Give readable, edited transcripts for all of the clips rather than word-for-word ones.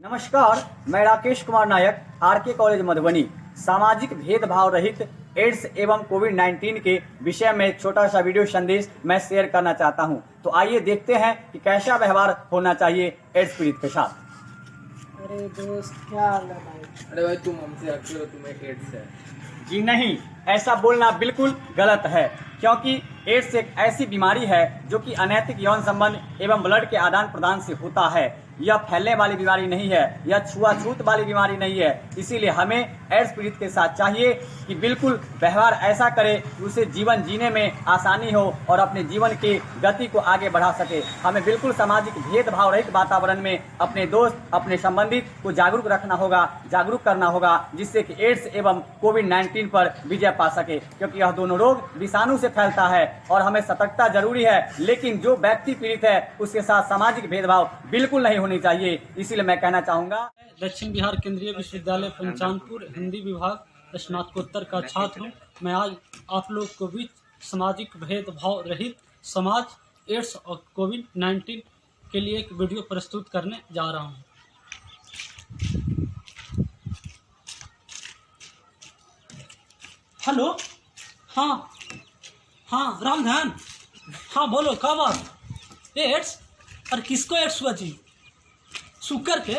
नमस्कार, मैं Rakesh Kumar Nayak, R K college Madhubani. सामाजिक भेदभाव रहित एड्स एवं कोविड-19 के विषय में एक छोटा सा वीडियो संदेश मैं शेयर करना चाहता हूं। तो आइए देखते हैं कि कैसा व्यवहार होना चाहिए एड्स पीड़ित के साथ। अरे दोस्त, क्या हाल है भाई? अरे भाई, तुम हमसे अक्सर तुम्हें एड्स है। जी नहीं, ऐसा बोलना बिल्कुल गलत है, क्योंकि एड्स एक ऐसी बीमारी है जो कि अनैतिक यौन संबंध एवं ब्लड के आदान प्रदान से होता है। यह फैलने वाली बीमारी नहीं है, यह छुआछूत वाली बीमारी नहीं है। इसीलिए हमें एड्स पीड़ित के साथ चाहिए कि बिल्कुल व्यवहार ऐसा करे कि उसे जीवन जीने में आसानी हो और अपने जीवन की गति को आगे बढ़ा सके। हमें बिल्कुल सामाजिक भेदभाव रहित वातावरण में अपने दोस्त, अपने संबंधित को जागरूक रखना होगा, जागरूक करना होगा, जिससे कि एड्स एवं कोविड-19 पर विजय पा सके, क्योंकि यह दोनों रोग विषाणु से फैलता है और हमें सतर्कता जरूरी है। लेकिन जो व्यक्ति पीड़ित है उसके साथ सामाजिक भेदभाव बिल्कुल नहीं होनी चाहिए। इसीलिए मैं कहना चाहूँगा, दक्षिण बिहार केंद्रीय विश्वविद्यालय पंचानपुर हिंदी विभाग स्नातकोत्तर का छात्र हूँ। मैं आज आप लोग को बीच सामाजिक भेदभाव रहित समाज, एड्स और कोविड-19 के लिए एक वीडियो प्रस्तुत करने जा रहा हूँ। हेलो, हाँ हाँ, रामधन, हाँ बोलो, क्या बात? एड्स? और किसको एड्स हुआ जी? शुक्र के,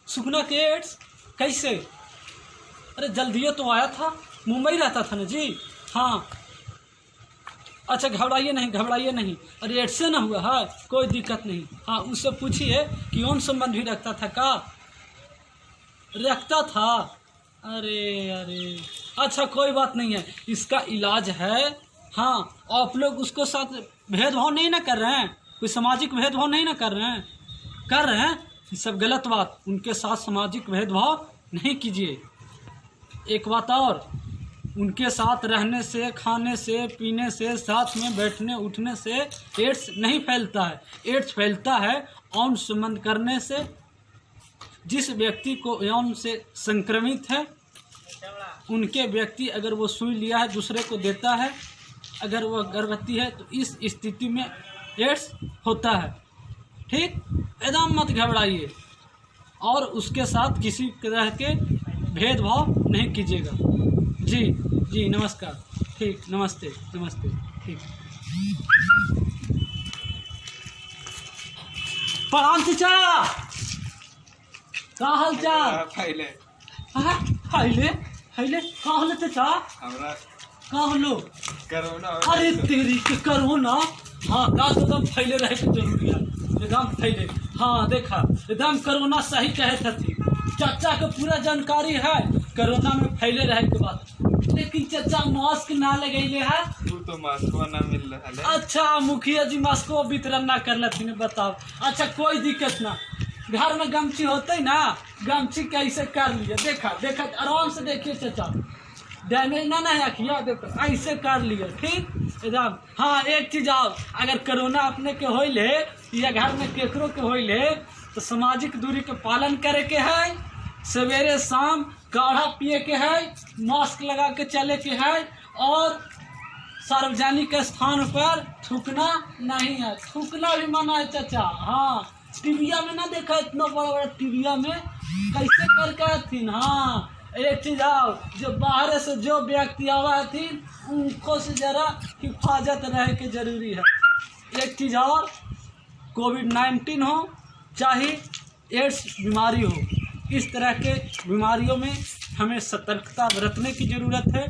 सुखना के एड्स कैसे? अरे जल्दियो तो आया था, मुंबई रहता था ना जी। हाँ, अच्छा, घबराइए नहीं, घबराइए नहीं। अरे एड्स से ना हुआ है, कोई दिक्कत नहीं। हाँ, उससे पूछिए कि यौन संबंध भी रखता था का? रखता था? अरे अरे, अच्छा कोई बात नहीं है, इसका इलाज है। हाँ, आप लोग उसको साथ भेदभाव नहीं ना कर रहे हैं, कोई सामाजिक भेदभाव नहीं ना कर रहे हैं? कर रहे हैं, ये सब गलत बात। उनके साथ सामाजिक भेदभाव नहीं कीजिए। एक बात और, उनके साथ रहने से, खाने से, पीने से, साथ में बैठने उठने से एड्स नहीं फैलता है। एड्स फैलता है यौन संबंध करने से। जिस व्यक्ति को यौन से संक्रमित है, उनके व्यक्ति अगर वो सुई लिया है दूसरे को देता है, अगर वह गर्भवती है, तो इस स्थिति में एड्स होता है। ठीक, एकदम मत घबराइए और उसके साथ किसी तरह के भेदभाव नहीं कीजिएगा। जी जी, नमस्कार। ठीक, नमस्ते नमस्ते। ठीक, प्रणाम चाचा, का हाल चाल? पहले का हाल चाचा? हमरा का हलो? कोरोना। अरे तेरी के कोरोना। हाँ, का तो एकदम फैले रहे के जरूरी है, एकदम फैले। हाँ देखा, एकदम कोरोना सही कहे थी चाचा के, पूरा जानकारी है कोरोना में फैले रहे के बाद। लेकिन चाचा मास्क ना लगैले है। तू तो मास्क ना मिल रहा है। अच्छा, मुखिया जी मास्क वितरण ना कर लेती, बताओ। अच्छा कोई दिक्कत ना, घर में गमछी होते ना, गमछी कैसे कर लिए। देखा देखा, आराम से देखिए चाचा, डैमेज ना किया, देखो ऐसे कर लिया। ठीक, एकदम। हाँ, एक चीज और, अगर कोरोना अपने के होइले या घर में केकरो के होइले तो सामाजिक दूरी के पालन करे के है, सवेरे शाम काढ़ा पिए के है, मास्क लगा के चले के है, और सार्वजनिक स्थान पर थूकना नहीं है। थूकना भी मना है चाचा। हाँ, टीविया में ना देखा, इतना बड़ा बड़ा टीविया में कैसे करके थी। हाँ, एक चीज आओ, जो बाहर से जो व्यक्ति आवा थी उनको से जरा हिफाजत रहे के जरूरी है। एक चीज और, कोविड-19 हो चाहे एड्स बीमारी हो, इस तरह के बीमारियों में हमें सतर्कता बरतने की ज़रूरत है।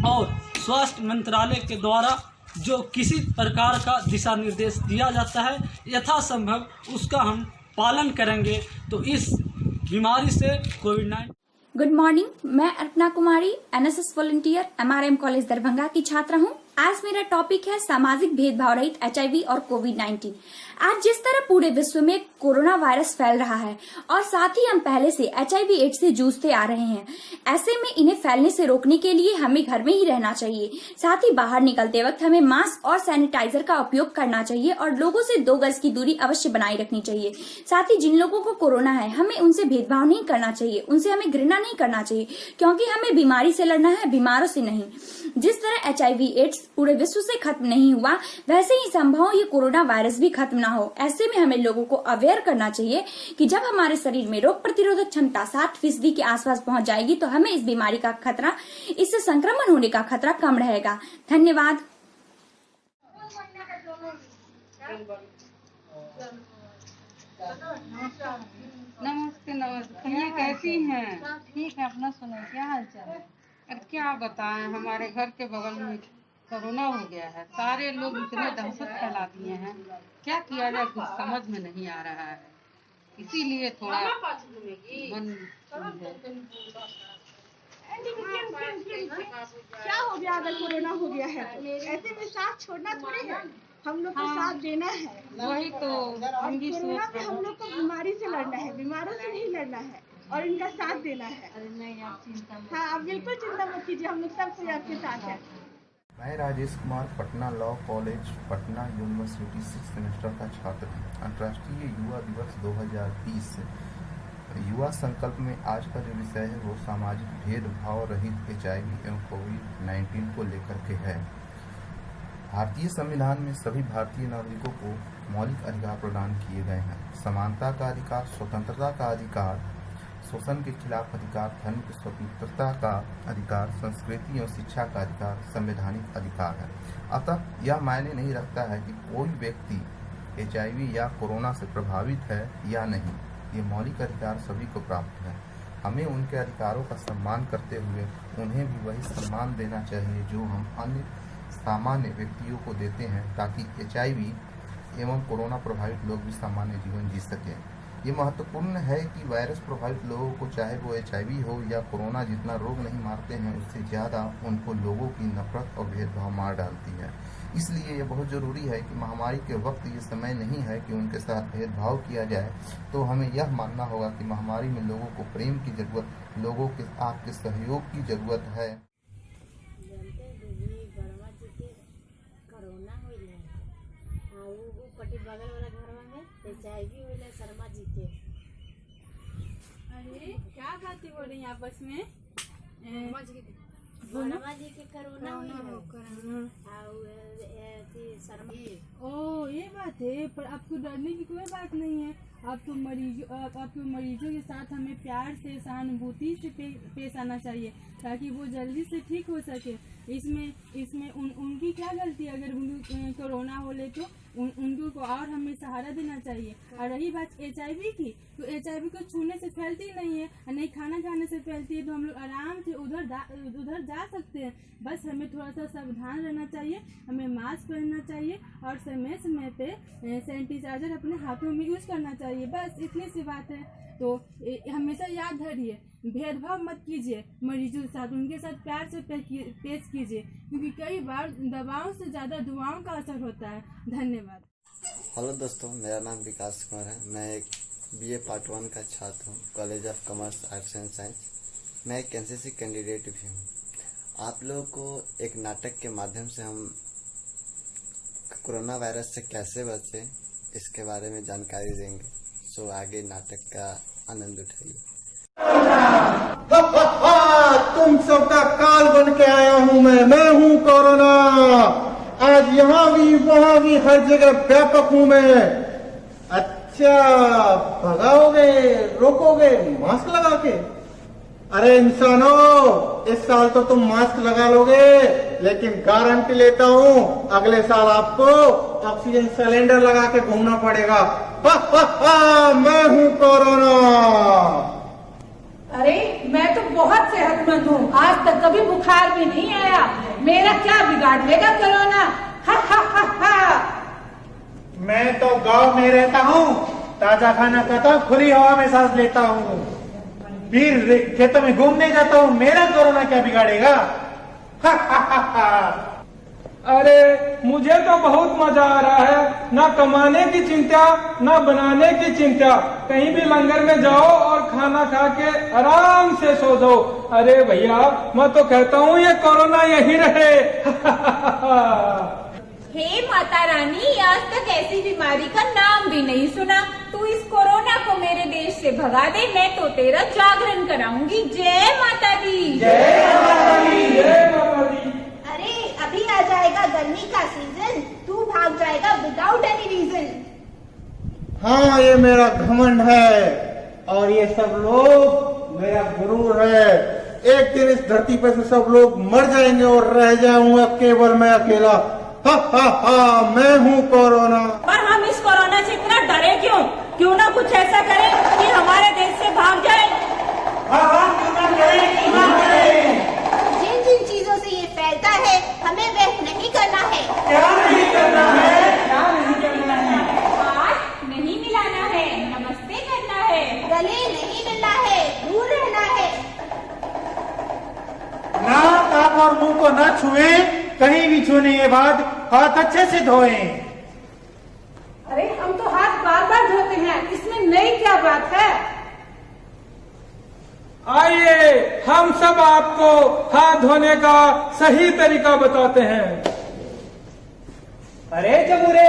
और स्वास्थ्य मंत्रालय के द्वारा जो किसी प्रकार का दिशा निर्देश दिया जाता है, यथासंभव उसका हम पालन करेंगे तो इस बीमारी से कोविड-19। गुड मॉर्निंग, मैं Arpana Kumari, NSS volunteer, MRM college Darbhanga की छात्रा हूँ। आज मेरा टॉपिक है सामाजिक भेदभाव रहित एचआईवी और कोविड-19। आज जिस तरह पूरे विश्व में कोरोना वायरस फैल रहा है और साथ ही हम पहले से एचआईवी एड्स से जूझते आ रहे हैं, ऐसे में इन्हें फैलने से रोकने के लिए हमें घर में ही रहना चाहिए। साथ ही बाहर निकलते वक्त हमें मास्क और सैनिटाइजर का उपयोग करना चाहिए और लोगों से 2 गज की दूरी अवश्य बनाए रखनी चाहिए। साथ ही जिन लोगों को कोरोना है, हमें उनसे भेदभाव नहीं करना चाहिए, उनसे हमें घृणा नहीं करना चाहिए, क्योंकि हमें बीमारी से लड़ना है, बीमारों से नहीं। जिस तरह एचआईवी एड्स एड्स पूरे विश्व से खत्म नहीं हुआ, वैसे ही संभव ये कोरोना वायरस भी खत्म ना हो। ऐसे में हमें लोगों को अवेयर करना चाहिए कि जब हमारे शरीर में रोग प्रतिरोधक क्षमता 60% के आसपास पहुंच जाएगी तो हमें इस बीमारी का खतरा, इससे संक्रमण होने का खतरा कम रहेगा। धन्यवाद। नमस्ते नमस्ते, ये कैसी हैं? ठीक है, अपना सुनो, क्या हाल चाल है? अरे क्या बताएं, हमारे घर के बगल में कोरोना हो गया है। सारे लोग इतने दहशत फैला दिए हैं, क्या किया जाए कुछ समझ में नहीं आ रहा है, इसीलिए थोड़ा मन क्या हो गया अगर कोरोना हो गया है तो? ऐसे में साथ छोड़ना थोड़ी है, हम लोग को साथ देना है। वही तो हम भी कोरोना सोच में हम लोग को बीमारी से लड़ना है, बीमारों से नहीं लड़ना है और इनका साथ देना है। अरे नहीं, आप चिंता मत। हाँ, आप बिल्कुल चिंता मत कीजिए, हम लोग सब कोई आपके साथ है। मैं Rajesh Kumar Patna law college Patna university 6th semester का छात्र हूँ। अंतर्राष्ट्रीय युवा दिवस 2020 युवा संकल्प में आज का जो विषय है वो सामाजिक भेदभाव रहित HIV एवं कोविड-19 को लेकर के है। भारतीय संविधान में सभी भारतीय नागरिकों को मौलिक अधिकार प्रदान किए गए हैं। समानता का अधिकार, स्वतंत्रता का अधिकार, शोषण के खिलाफ अधिकार, धर्म की स्वतंत्रता का अधिकार, संस्कृति एवं शिक्षा का अधिकार संवैधानिक अधिकार है। अतः यह मायने नहीं रखता है कि कोई व्यक्ति HIV या कोरोना से प्रभावित है या नहीं, ये मौलिक अधिकार सभी को प्राप्त है। हमें उनके अधिकारों का सम्मान करते हुए उन्हें भी वही सम्मान देना चाहिए जो हम अन्य सामान्य व्यक्तियों को देते हैं, ताकि HIV एवं कोरोना प्रभावित लोग भी सामान्य जीवन जी सकें। ये महत्वपूर्ण है कि वायरस प्रभावित लोगों को, चाहे वो HIV हो या कोरोना, जितना रोग नहीं मारते हैं उससे ज़्यादा उनको लोगों की नफरत और भेदभाव मार डालती है। इसलिए ये बहुत ज़रूरी है कि महामारी के वक्त ये समय नहीं है कि उनके साथ भेदभाव किया जाए। तो हमें यह मानना होगा कि महामारी में लोगों को प्रेम की ज़रूरत, लोगों के आपके सहयोग की ज़रूरत है। बगल वाला घर में HIV होला शर्मा जी के। अरे क्या बातें हो रही हैं आपस में? शर्मा जी के कोरोना शर्मा। ओ ये बात है, पर आपको डरने की कोई बात नहीं है। आपके मरीजों के साथ हमें प्यार से, सहानुभूति से पेश आना चाहिए ताकि वो जल्दी से ठीक हो सके। इसमें उनकी क्या गलती है? अगर उनको कोरोना हो ले तो उनको को और हमें सहारा देना चाहिए। और रही बात HIV की, तो HIV को छूने से फैलती नहीं है, नहीं खाना खाने से फैलती है, तो हम लोग आराम से उधर जा सकते हैं। बस हमें थोड़ा सा सावधान रहना चाहिए, हमें मास्क पहनना चाहिए और समय समय पे सैनिटाइजर अपने हाथों में यूज करना चाहिए। बस इतनी सी बात है। तो हमेशा याद धरिए, भेदभाव मत कीजिए मरीजों के साथ, उनके साथ प्यार से पेश कीजिए, क्योंकि कई बार दवाओं से ज़्यादा दुआओं का असर होता है। धन्यवाद। हेलो दोस्तों, मेरा नाम विकास कुमार है। मैं एक BA पार्ट 1 का छात्र हूँ, college of commerce arts and science. मैं एक NCC कैंडिडेट भी हूँ। आप लोगों को एक नाटक के माध्यम से हम कोरोना वायरस से कैसे बचें इसके बारे में जानकारी देंगे। सो आगे नाटक का आनंद उठाइए। तुम सबका काल बन के आया हूँ मैं हूँ कोरोना। आज यहाँ भी वहाँ भी हर जगह व्यापक हूँ मैं। अच्छा, भगाओगे, रोकोगे मास्क लगा के? अरे इंसानों, इस साल तो तुम मास्क लगा लोगे, लेकिन गारंटी लेता हूँ अगले साल आपको ऑक्सीजन सिलेंडर लगा के घूमना पड़ेगा। मैं हूँ कोरोना। अरे मैं तो बहुत सेहतमंद हूँ, आज तक कभी बुखार भी नहीं आया, मेरा क्या बिगाड़ लेगा कोरोना? मैं तो गांव में रहता हूँ, ताजा खाना खाता हूँ, खुली हवा में सांस लेता हूँ, फिर खेतों में घूमने जाता हूँ, मेरा कोरोना क्या बिगाड़ेगा? अरे मुझे तो बहुत मजा आ रहा है, ना कमाने की चिंता ना बनाने की चिंता, कहीं भी लंगर में जाओ और खाना खा के आराम से सो जाओ। अरे भैया, मैं तो कहता हूँ ये कोरोना यही रहे। हे माता रानी, आज तक ऐसी बीमारी का नाम भी नहीं सुना। तू इस कोरोना को मेरे देश से भगा दे, मैं तो तेरा जागरण कराऊंगी। जय माता दी। जय माता दी, जय माता दी। अरे अभी आ जाएगा without any reason. हाँ, ये मेरा घमंड है और ये सब लोग मेरा गुरूर है। एक दिन इस धरती पे से सब लोग मर जाएंगे और रह जाऊंगा केवल मैं अकेला। हा हा हा, मैं हूँ कोरोना। पर हम इस कोरोना से इतना डरे क्यों? क्यों ना कुछ ऐसा करें कि हमारे देश से भाग जाए। जिन जिन चीजों से ये फैलता है हमें वह नहीं करना है। क्या नहीं करना है? क्या नहीं करना है? हाथ नहीं मिलाना है, नमस्ते करना है, गले नहीं मिलना है, दूर रहना है। नाक, आँख और मुंह को न छुए, कहीं भी छूने के बाद हाथ अच्छे से धोएं। अरे हम तो हाथ बार बार धोते हैं, इसमें नई क्या बात है? आइए हम सब आपको हाथ धोने का सही तरीका बताते हैं। अरे जबूरे,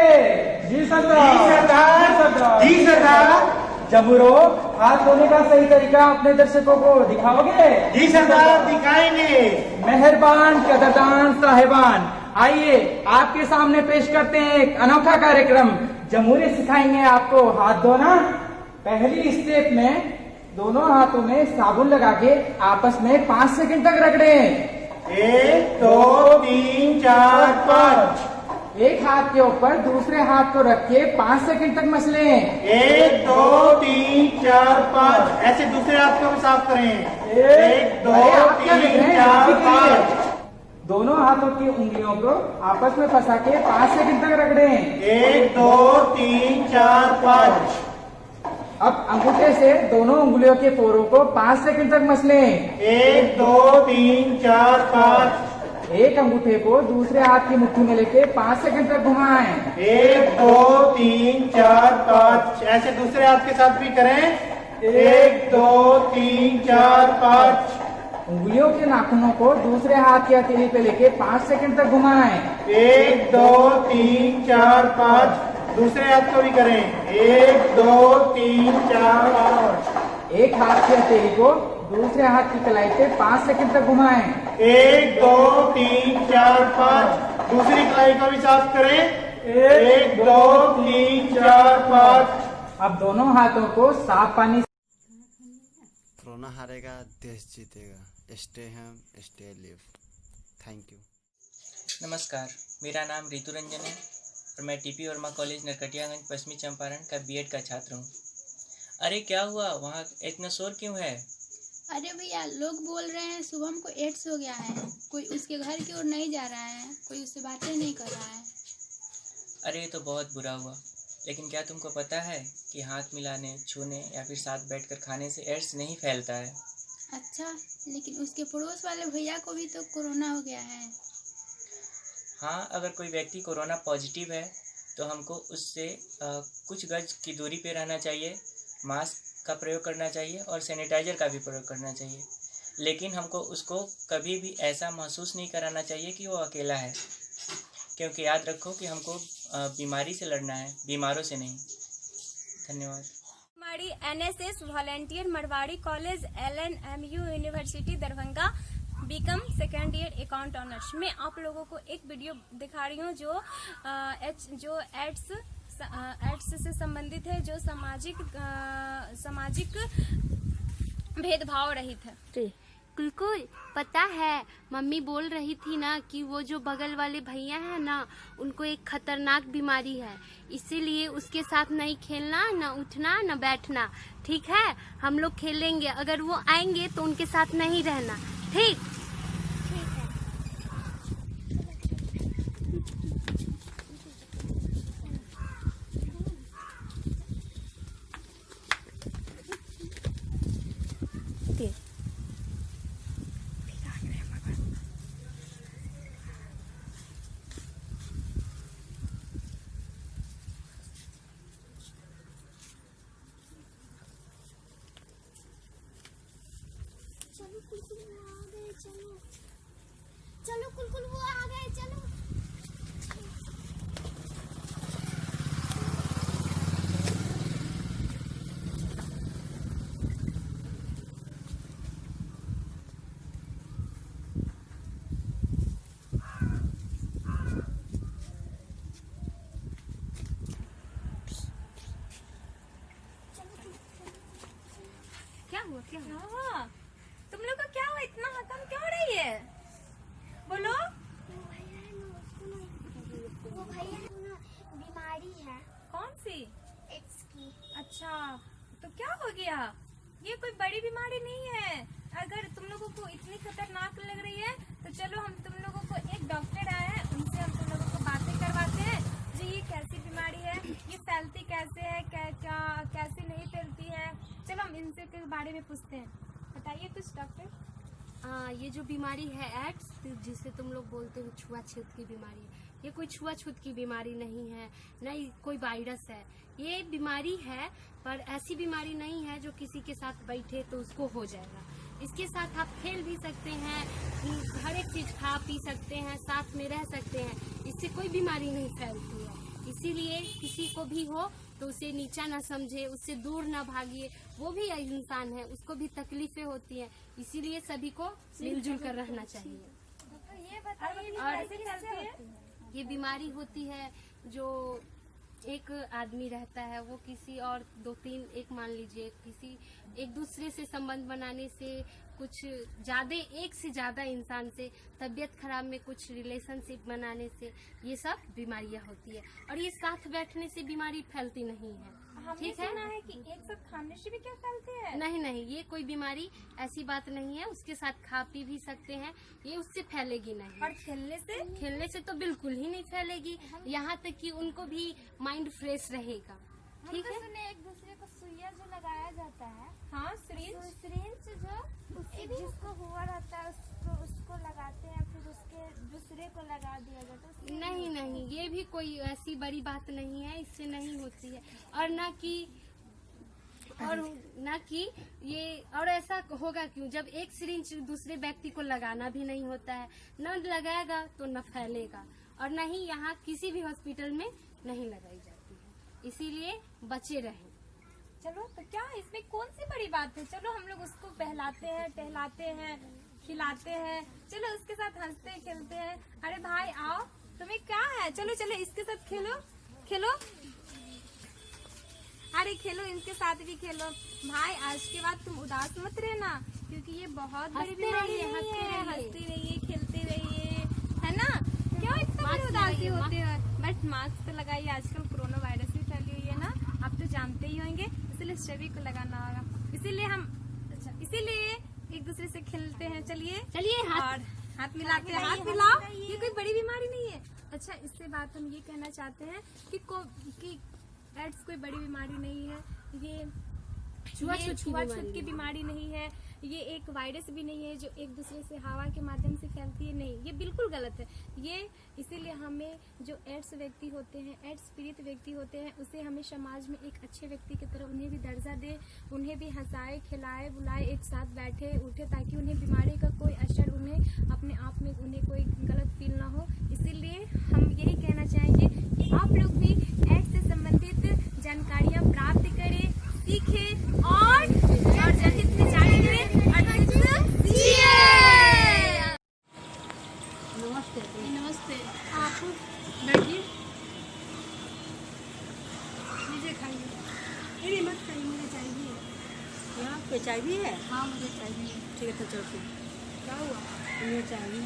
जी सरदार। जी सरदार। जी सरदार। जबूरो, हाथ धोने का सही तरीका अपने दर्शकों को दिखाओगे? जी सरदार, दिखाएंगे। मेहरबान कदरदान साहिबान, आइए आपके सामने पेश करते हैं एक अनोखा कार्यक्रम। जमूरे सिखाएंगे आपको हाथ धोना। पहली स्टेप में दोनों हाथों में साबुन लगा के आपस में 5 सेकंड तक रगड़ें। 1 2 3 4 5। एक हाथ के ऊपर दूसरे हाथ को रख के 5 सेकंड तक मसलें। 1 2 3 4 5। ऐसे दूसरे हाथ को भी साफ करें। 1 2 3 4 5। दोनों हाथों की उंगलियों को आपस में फंसा के 5 सेकंड तक रगड़ें। 1 2 3 4 5। अब अंगूठे से दोनों उंगलियों के पोरों को 5 सेकंड तक मसलें। 1 2 3 4 5। एक अंगूठे को दूसरे हाथ की मुट्ठी में लेके 5 सेकंड तक घुमाएं। 1 2 3 4 5। ऐसे दूसरे हाथ के साथ भी करें। 1 2 3 4 5। उंगलियों के नाखूनों को दूसरे हाथ की हथेली पे लेके 5 सेकंड तक घुमाएं। 1 2 3 4 5। दूसरे हाथ को भी करें। 1 2 3 4 5। एक हाथ की हथेली को दूसरे हाथ की कलाई पे 5 सेकंड तक घुमाएं। 1 2 3 4 5। दूसरी कलाई को भी साफ करें। 1 2 3 4 5। अब दोनों हाथों को साफ पानी। कोरोना हारेगा, देश जीतेगा। Stay home, stay live. Thank you. नमस्कार, मेरा नाम रितु रंजन है और मैं टीपी वर्मा कॉलेज नरकटियागंज पश्चिमी चंपारण का बीएड का छात्र हूँ। अरे क्या हुआ, वहाँ इतना शोर क्यों है? अरे भैया, लोग बोल रहे हैं शुभम को एड्स हो गया है। कोई उसके घर की ओर नहीं जा रहा है, कोई उससे बातें नहीं कर रहा है। अरे ये तो बहुत बुरा हुआ, लेकिन क्या तुमको पता है कि हाथ मिलाने, छूने या फिर साथ बैठकर खाने से एड्स नहीं फैलता है। अच्छा, लेकिन उसके पड़ोस वाले भैया को भी तो कोरोना हो गया है। हाँ, अगर कोई व्यक्ति कोरोना पॉजिटिव है तो हमको उससे कुछ गज की दूरी पे रहना चाहिए, मास्क का प्रयोग करना चाहिए और सैनिटाइज़र का भी प्रयोग करना चाहिए। लेकिन हमको उसको कभी भी ऐसा महसूस नहीं कराना चाहिए कि वो अकेला है, क्योंकि याद रखो कि हमको बीमारी से लड़ना है, बीमारों से नहीं। धन्यवाद। हमारी NSS volunteer Marwari college LNMU university Darbhanga BCom second year account honours में आप लोगों को एक वीडियो दिखा रही हूँ जो एड्स से संबंधित है, जो सामाजिक भेदभाव रहित है। कुलकुल, पता है मम्मी बोल रही थी ना कि वो जो बगल वाले भैया हैं ना, उनको एक खतरनाक बीमारी है, इसीलिए उसके साथ नहीं खेलना, ना उठना, ना बैठना। ठीक है, हम लोग खेलेंगे, अगर वो आएंगे तो उनके साथ नहीं रहना। ठीक। चलो कुलकुल, वो आ गए, चलो। हुआ? तुम लोग को क्या हुआ? इतना हकम क्यों हो रही है? बोलो। वो भैया ना बीमारी है। कौन सी? एड्स की। अच्छा, तो क्या हो गया? ये कोई बड़ी बीमारी नहीं है। अगर तुम लोगों को इतनी खतरनाक लग रही है तो चलो हम तुम लोगों को एक डॉक्टर आए हैं, उनसे हम तुम लोगों को बातें करवाते हैं जी ये कैसी बीमारी है, ये फैलती कैसे है, कैसे नहीं फैलती है। चलो हम इनसे के बारे में पूछते हैं। बताइए कुछ डॉक्टर। ये जो बीमारी है एड्स, जिसे तुम लोग बोलते हो छुआछूत की बीमारी, ये कोई छुआछूत की बीमारी नहीं है, न कोई वायरस है। ये बीमारी है पर ऐसी बीमारी नहीं है जो किसी के साथ बैठे तो उसको हो जाएगा। इसके साथ आप खेल भी सकते हैं, हर एक चीज खा पी सकते हैं, साथ में रह सकते हैं, इससे कोई बीमारी नहीं फैलती है। इसीलिए किसी को भी हो तो उसे नीचा ना समझे, उससे दूर ना भागिए। वो भी इंसान है, उसको भी तकलीफें होती हैं, इसीलिए सभी को मिलजुल कर रहना चाहिए। ये बताइए और कैसे फैलती है? ये बीमारी होती है जो एक आदमी रहता है, वो किसी और दो तीन, एक मान लीजिए किसी एक दूसरे से संबंध बनाने से, कुछ ज्यादा एक से ज्यादा इंसान से तबीयत खराब में कुछ रिलेशनशिप बनाने से ये सब बीमारियां होती है। और ये साथ बैठने से बीमारी फैलती नहीं है। ठीक है ना, है कि एक साथ खाने से भी क्या फैलती है? नहीं, ये कोई बीमारी ऐसी बात नहीं है। उसके साथ खा पी भी सकते हैं, ये उससे फैलेगी नहीं। और खेलने से तो बिल्कुल ही नहीं फैलेगी। यहाँ तक कि उनको भी माइंड फ्रेश रहेगा। ठीक है। सुने एक दूसरे को सुइया जो लगाया जाता है। हाँ, सिरिंज जो जिसको हुआ रहता है उसको लगाते हैं, फिर उसके दूसरे को लगा दिया जाता है। नहीं, ये भी कोई ऐसी बड़ी बात नहीं है, इससे नहीं होती है। और ना कि ये और ऐसा होगा क्यों जब एक सिरिंज दूसरे व्यक्ति को लगाना भी नहीं होता है, न लगाएगा तो न फैलेगा। और न ही यहाँ किसी भी हॉस्पिटल में नहीं लगाई जाती है, इसीलिए बचे रहें। चलो तो क्या इसमें कौन सी बड़ी बात है? चलो हम लोग उसको बहलाते हैं, टहलाते हैं, खिलाते हैं, चलो उसके साथ हंसते खेलते हैं। अरे भाई आओ, तुम्हें क्या है? चलो इसके साथ खेलो। अरे खेलो, इनके साथ भी खेलो। भाई आज के बाद तुम उदास मत रहना, क्योंकि ये बहुत बड़ी बीमारी है। हंसते रहिए, खेलते रहिए, है ना? क्यों इतना बड़ी उदासी होती है? बट मास्क तो लगाइए, आजकल कोरोना वायरस भी फैली हुई है ना, आप तो जानते ही होंगे, इसलिए सभी को लगाना होगा। इसीलिए एक दूसरे से खेलते हैं। चलिए हाथ मिलाते हैं, हाथ मिलाओ। ये कोई बड़ी बीमारी नहीं है। अच्छा, इससे बात हम ये कहना चाहते हैं कि एड्स कोई बड़ी बीमारी नहीं है, ये छुआछूत की बीमारी नहीं है, ये एक वायरस भी नहीं है जो एक दूसरे से हवा के माध्यम से फैलती है। नहीं, ये बिल्कुल गलत है। ये इसीलिए हमें जो एड्स व्यक्ति होते हैं, एड्स पीड़ित व्यक्ति होते हैं, उसे हमें समाज में एक अच्छे व्यक्ति की तरह उन्हें भी दर्जा दे, उन्हें भी हंसाए, खिलाए, बुलाए, एक साथ बैठे उठे, ताकि उन्हें बीमारी का कोई असर उन्हें अपने आप में उन्हें कोई गलत फील ना हो। इसीलिए हम यही कहना चाहेंगे कि आप लोग भी एड्स से संबंधित जानकारियाँ प्राप्त करें, सीखें और जनहित में जानेंगे। नमस्ते। आप बैठिए, लीजिए खाइए। नहीं मत खाइए, मुझे चाहिए। क्या कोई चाहिए है? हाँ मुझे चाहिए। ठीक है, तो चलो फिर। क्या हुआ? मुझे चाहिए।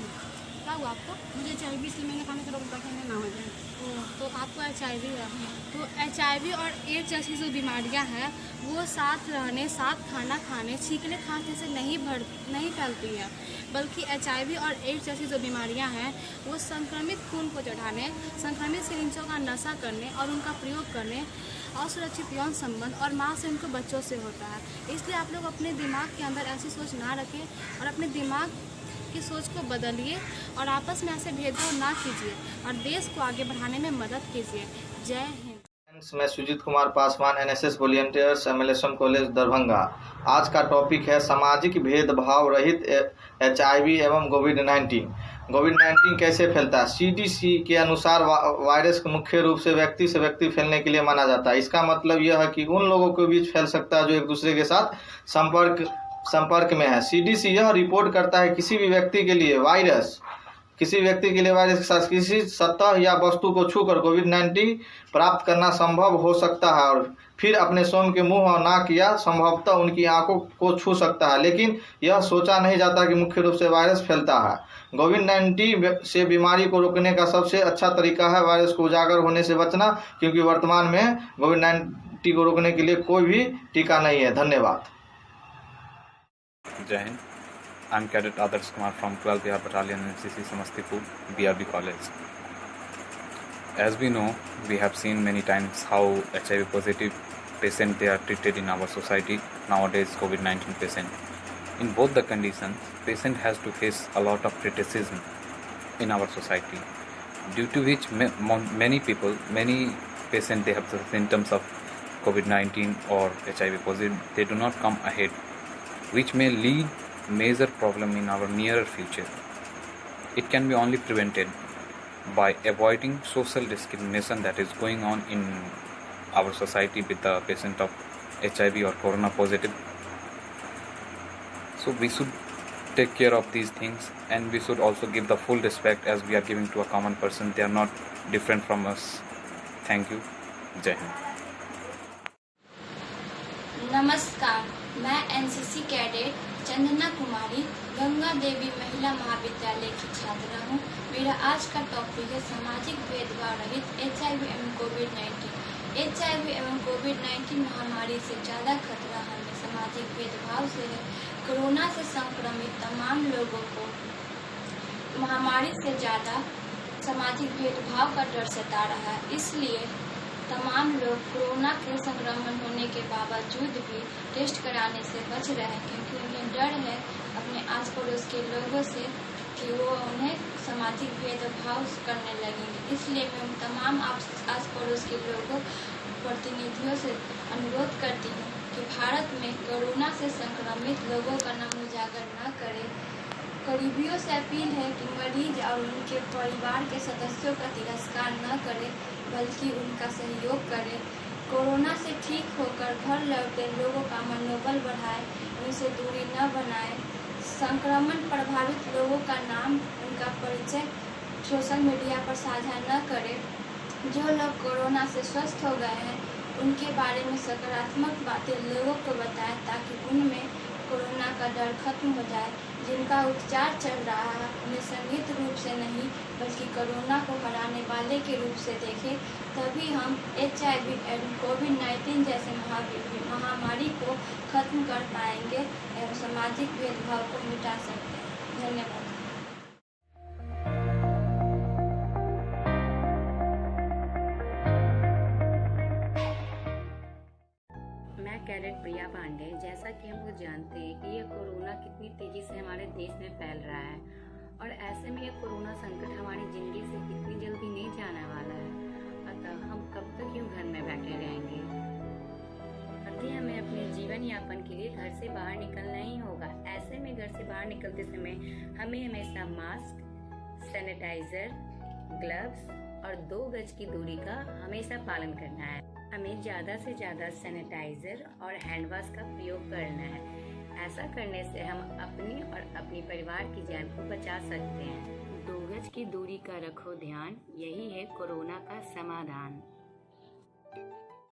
क्या हुआ आपको? मुझे चाहिए, इसलिए मैंने खाने का रोक ना हो जाए। तो आपको HIV है। तो HIV और एड्स जैसी जो बीमारियां हैं वो साथ रहने, साथ खाना खाने, छींकने खांसने से नहीं फैलती है, बल्कि HIV और एड्स जैसी जो बीमारियां हैं वो संक्रमित खून को चढ़ाने, संक्रमित सिरिंजों का नशा करने और उनका प्रयोग करने, असुरक्षित यौन संबंध और माँ से उनको बच्चों से होता है। इसलिए आप लोग अपने दिमाग के अंदर ऐसी सोच ना रखें और अपने दिमाग की सोच को बदलिए और आपस में ऐसे भेदभाव ना कीजिए और देश को आगे बढ़ाने में मदद कीजिए। जय हिंद। मैं Sujit Kumar Paswan, NSS volunteers, MLSM college Darbhanga. आज का टॉपिक है सामाजिक भेदभाव रहित HIV एवं कोविड-19 कैसे फैलता है। CDC के अनुसार वायरस को मुख्य रूप से व्यक्ति फैलने के लिए माना जाता है। इसका मतलब यह है कि उन लोगों के बीच फैल सकता है जो एक दूसरे के साथ संपर्क में है। CDC यह रिपोर्ट करता है किसी भी व्यक्ति के लिए वायरस किसी व्यक्ति के लिए वायरस के साथ किसी सतह या वस्तु को छूकर कोविड-19 प्राप्त करना संभव हो सकता है और फिर अपने स्वयं के मुंह और नाक या संभवतः उनकी आंखों को छू सकता है, लेकिन यह सोचा नहीं जाता कि मुख्य रूप से वायरस फैलता है। कोविड-19 से बीमारी को रोकने का सबसे अच्छा तरीका है वायरस को उजागर होने से बचना, क्योंकि वर्तमान में कोविड-19 को रोकने के लिए कोई भी टीका नहीं है। धन्यवाद। जय Hind. I'm Cadet Adarsh Kumar from 12th Bihar Battalion NCC Samastipur, BRB College. As we know, we have seen many times how HIV positive patients they are treated in our society nowadays. COVID-19 patient. In both the conditions, patient has to face a lot of criticism in our society, due to which many patients they have the symptoms of COVID-19 or HIV positive. They do not come ahead, which may lead major problem in our nearer future. It can be only prevented by avoiding social discrimination that is going on in our society with the patient of HIV or corona positive. So we should take care of these things, and we should also give the full respect as we are giving to a common person. They are not different from us. Thank you. Jai Hind. नमस्कार, मैं NCC cadet Chandana कुमारी गंगा देवी महिला महाविद्यालय की छात्रा हूँ। मेरा आज का टॉपिक है सामाजिक भेदभाव रहित HIV एवं कोविड-19। HIV एवं कोविड-19 महामारी से ज़्यादा खतरा हमें सामाजिक भेदभाव से है। कोरोना से संक्रमित तमाम लोगों को महामारी से ज़्यादा सामाजिक भेदभाव का डर सता रहा है, इसलिए तमाम लोग कोरोना के संक्रमण होने के बावजूद भी टेस्ट कराने से बच रहे हैं, क्योंकि उन्हें डर है अपने आस पड़ोस के लोगों से कि वो उन्हें सामाजिक भेदभाव करने लगेंगे। इसलिए मैं तमाम आस पड़ोस के लोगों प्रतिनिधियों से अनुरोध करती हूँ कि भारत में कोरोना से संक्रमित लोगों का नाम उजागर न करें। करीबियों से अपील है कि मरीज और उनके परिवार के सदस्यों का तिरस्कार न करें, बल्कि उनका सहयोग करें। कोरोना से ठीक होकर घर लौटे लोगों का मनोबल बढ़ाएं, उनसे दूरी न बनाएं। संक्रमण प्रभावित लोगों का नाम, उनका परिचय सोशल मीडिया पर साझा न करें। जो लोग कोरोना से स्वस्थ हो गए हैं उनके बारे में सकारात्मक बातें लोगों को बताएं, ताकि उनमें कोरोना का डर खत्म हो जाए। जिनका उपचार चल रहा है उन्हें संदिग्ध रूप से नहीं बल्कि कोरोना को हराने वाले के रूप से देखें, तभी हम HIV एवं कोविड-19 जैसे महामारी को खत्म कर पाएंगे एवं सामाजिक भेदभाव को मिटा सकते हैं। धन्यवाद। कैडेट प्रिया पांडे। जैसा कि हम लोग जानते हैं कि ये कोरोना कितनी तेजी से हमारे देश में फैल रहा है, और ऐसे में ये कोरोना संकट हमारी जिंदगी से इतनी जल्दी नहीं जाने वाला है, अतः हम कब तक यूं घर में बैठे रहेंगे। अतः हमें अपने जीवन यापन के लिए घर से बाहर निकलना ही होगा। ऐसे में घर से बाहर निकलते समय हमें हमेशा मास्क, सैनिटाइजर, ग्लव्स और 2 गज की दूरी का हमेशा पालन करना है। हमें ज़्यादा से ज़्यादा सैनिटाइजर और हैंड वॉश का प्रयोग करना है। ऐसा करने से हम अपनी और अपने परिवार की जान को बचा सकते हैं। 2 गज की दूरी का रखो ध्यान, यही है कोरोना का समाधान।